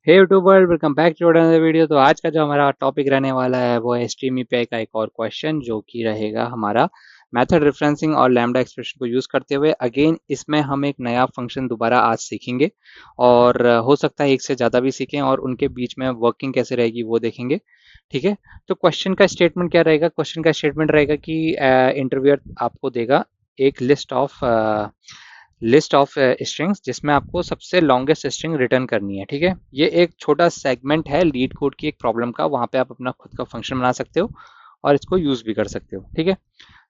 Hey YouTuber, welcome back to another video. तो आज का जो हमारा टॉपिक रहने वाला है वो है स्ट्रीम एपीआई का एक और क्वेश्चन, जो कि रहेगा हमारा मेथड रेफरेंसिंग और लैम्डा एक्सप्रेशन को यूज करते हुए। अगेन इसमें हम एक नया फंक्शन दोबारा आज सीखेंगे और हो सकता है एक से ज़्यादा भी सीखें और उनके बीच में वर्किंग कैसे रहेगी वो देखेंगे। ठीक है। तो क्वेश्चन का स्टेटमेंट क्या रहेगा? क्वेश्चन का स्टेटमेंट रहेगा कि इंटरव्यूअर आपको देगा एक लिस्ट ऑफ स्ट्रिंग्स जिसमें आपको सबसे लॉन्गेस्ट स्ट्रिंग रिटर्न करनी है। ठीक है। ये एक छोटा सेगमेंट है लीड कोड की एक प्रॉब्लम का, वहां पे आप अपना खुद का फंक्शन बना सकते हो और इसको यूज भी कर सकते हो। ठीक है।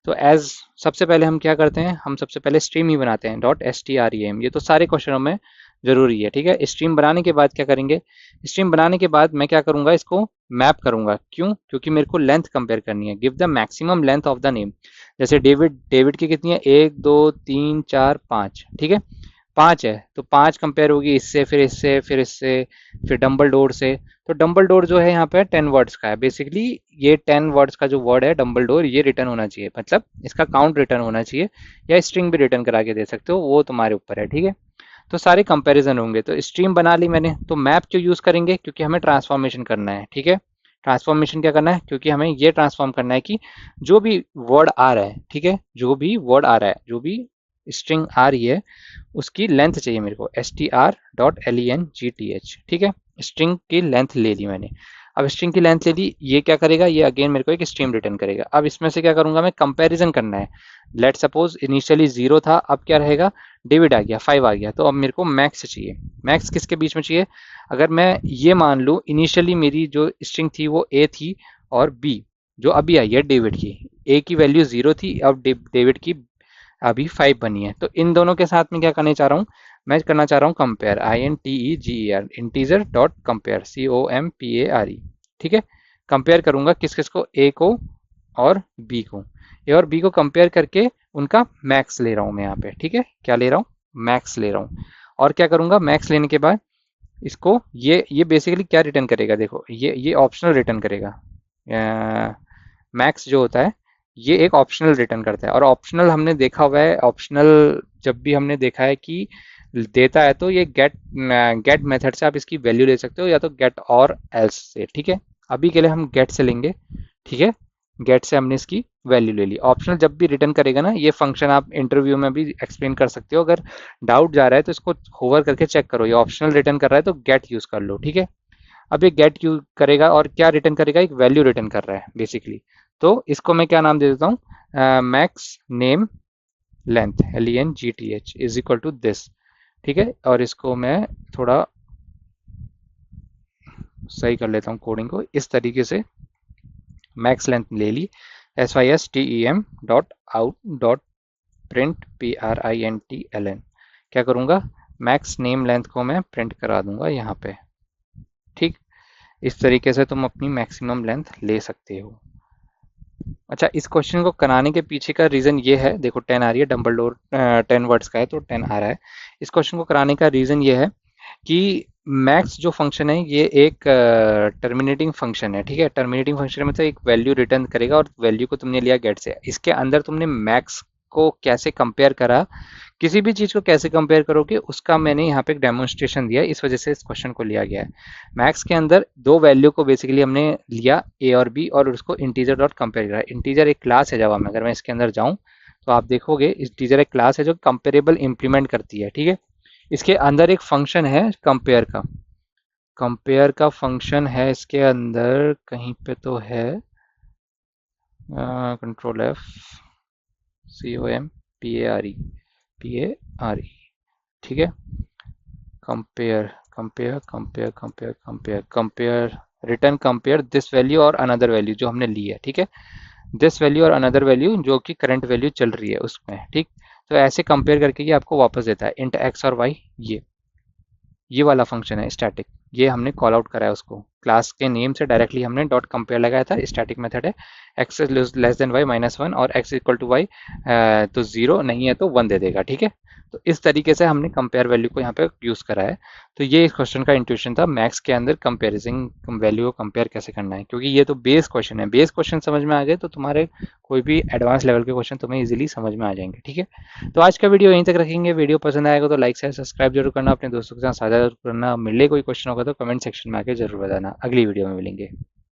तो एज सबसे पहले हम क्या करते हैं, हम सबसे पहले स्ट्रीम ही बनाते हैं .strem। ये तो सारे क्वेश्चनों में जरूरी है। ठीक है। स्ट्रीम बनाने के बाद क्या करेंगे, स्ट्रीम बनाने के बाद मैं क्या करूंगा, इसको मैप करूंगा। क्यों? क्योंकि मेरे को लेंथ कंपेयर करनी है। Give the maximum length of the name. जैसे डेविड, डेविड की कितनी है, 1 2 3 4 5। ठीक है। 5 है तो 5 कंपेयर होगी इससे, फिर इससे, फिर इससे, फिर डम्बल डोर से। तो डम्बल डोर जो है यहाँ पे 10 वर्ड्स का है बेसिकली। ये 10 वर्ड्स का जो वर्ड है डम्बल डोर, ये रिटर्न होना चाहिए, मतलब इसका काउंट रिटर्न होना चाहिए, या स्ट्रिंग भी रिटर्न करा के दे सकते हो, वो तुम्हारे ऊपर है। ठीक है। तो सारे कंपैरिजन होंगे। तो स्ट्रीम बना ली मैंने, तो मैप क्यों यूज करेंगे? क्योंकि हमें ट्रांसफॉर्मेशन करना है। ठीक है। ट्रांसफॉर्मेशन क्या करना है? क्योंकि हमें ये ट्रांसफॉर्म करना है कि जो भी वर्ड आ रहा है, ठीक है, जो भी वर्ड आ रहा है, जो भी स्ट्रिंग आ रही है, उसकी लेंथ चाहिए मेरे को, str.length। ठीक है। स्ट्रिंग की लेंथ ले ली मैंने। अब स्ट्रिंग की लेंथ ले ली, ये क्या करेगा, ये अगेन मेरे को एक स्ट्रीम रिटर्न करेगा। अब इसमें से क्या करूंगा मैं, कंपैरिजन करना है। लेट सपोज इनिशियली 0 था, अब क्या रहेगा, डेविड आ गया, 5 आ गया, तो अब मेरे को मैक्स चाहिए। मैक्स किसके बीच में चाहिए? अगर मैं ये मान लूँ इनिशियली मेरी जो स्ट्रिंग थी वो ए थी, और बी जो अभी आई है डेविड की, ए की वैल्यू 0 थी, अब डेविड की अभी 5 बनी है। तो इन दोनों के साथ में क्या करने चाह रहा हूँ, मैं करना चाह रहा हूँ compare, INTEGER, integer dot compare, COMPARE। ठीक है। कंपेयर करूंगा किस किस को, ए को और बी को। ए और बी को कंपेयर करके उनका मैक्स ले रहा हूँ मैं यहाँ पे। ठीक है। क्या ले रहा हूँ? मैक्स ले रहा हूँ। और क्या करूंगा, मैक्स लेने के बाद इसको, ये बेसिकली क्या रिटर्न करेगा, देखो ये ऑप्शनल रिटर्न करेगा। मैक्स जो होता है ये एक ऑप्शनल रिटर्न करता है, और ऑप्शनल हमने देखा हुआ है, ऑप्शनल जब भी हमने देखा है कि देता है तो ये गेट मेथड से आप इसकी वैल्यू ले सकते हो, या तो गेट और एल्स से। ठीक है। अभी के लिए हम गेट से लेंगे। ठीक है। गेट से हमने इसकी वैल्यू ले ली। ऑप्शनल जब भी रिटर्न करेगा ना, ये फंक्शन आप इंटरव्यू में भी एक्सप्लेन कर सकते हो। अगर डाउट जा रहा है तो इसको होवर करके चेक करो, ये ऑप्शनल रिटर्न कर रहा है तो गेट यूज कर लो। ठीक है। अब ये गेट यूज करेगा और क्या रिटर्न करेगा, एक वैल्यू रिटर्न कर रहा है बेसिकली। तो इसको मैं क्या नाम दे देता हूँ, max name length, LENGTH is equal to this. ठीक है। और इसको मैं थोड़ा सही कर लेता हूँ कोडिंग को इस तरीके से। मैक्स लेंथ ले ली, SYSTEM dot out dot print PRINTLN। क्या करूँगा, मैक्स नेम लेंथ को मैं प्रिंट करा दूंगा यहाँ पे। ठीक। इस तरीके से तुम अपनी मैक्सिमम लेंथ ले सकते हो। अच्छा, इस क्वेश्चन को कराने के पीछे का रीज़न ये है, देखो 10 आ रही है, डम्बल डोर 10 वर्ड्स का है तो 10 आ रहा है। इस क्वेश्चन को कराने का रीज़न ये है कि मैक्स जो फंक्शन है ये एक टर्मिनेटिंग फंक्शन है। ठीक है। टर्मिनेटिंग फंक्शन मतलब एक वैल्यू रिटर्न करेगा, और वैल्यू को तुमने लिया गेट से। इसके अंदर तुमने मैक्स को कैसे कंपेयर करा, किसी भी चीज़ को कैसे कंपेयर करोगे, उसका मैंने यहाँ पे एक डेमोन्स्ट्रेशन दिया है, इस वजह से इस क्वेश्चन को लिया गया है। मैक्स के अंदर दो वैल्यू को बेसिकली हमने लिया, ए और बी, और उसको इंटीजर डॉट कंपेयर करा। इंटीजर एक क्लास है जावा में, अगर मैं इसके अंदर जाऊँ तो आप देखोगे इंटीजर एक क्लास है जो कंपेरेबल इंप्लीमेंट करती है। ठीक है। इसके अंदर एक फंक्शन है कंपेयर का, कंपेयर का फंक्शन है इसके अंदर कहीं पे तो है, कंट्रोल F, COMPARE। ठीक है। Compare compare compare compare compare compare, return compare this value और अनदर वैल्यू जो हमने ली है। ठीक है। दिस वैल्यू और अनदर वैल्यू जो कि करंट वैल्यू चल रही है उसमें। ठीक। तो ऐसे कंपेयर करके ये आपको वापस देता है, इंट एक्स और वाई। ये वाला फंक्शन है स्टैटिक, ये हमने कॉल आउट करा है उसको, क्लास के नेम से डायरेक्टली हमने डॉट कंपेयर लगाया था। स्टैटिक मेथड है, एक्स लेस देन वाई -1 और एक्स इक्वल टू वाई, तो 0 नहीं है तो 1 दे देगा। ठीक है। तो इस तरीके से हमने कंपेयर वैल्यू को यहाँ पे यूज़ करा है। तो ये इस क्वेश्चन का इंट्यूशन था, मैथ्स के अंदर कंपेरिजन वैल्यू को कंपेयर कैसे करना है, क्योंकि ये तो बेस क्वेश्चन है। बेस क्वेश्चन समझ में आ गए तो तुम्हारे कोई भी एडवांस लेवल के क्वेश्चन तुम्हें इजीली समझ में आ जाएंगे। ठीक है, तो आज का वीडियो यहीं तक रखेंगे। वीडियो पसंद आएगा तो लाइक शेयर सब्सक्राइब जरूर करना, अपने दोस्तों के साथ साझा जरूर करना। मिले कोई क्वेश्चन होगा तो कमेंट सेक्शन में आके जरूर बताना। अगली वीडियो में मिलेंगे।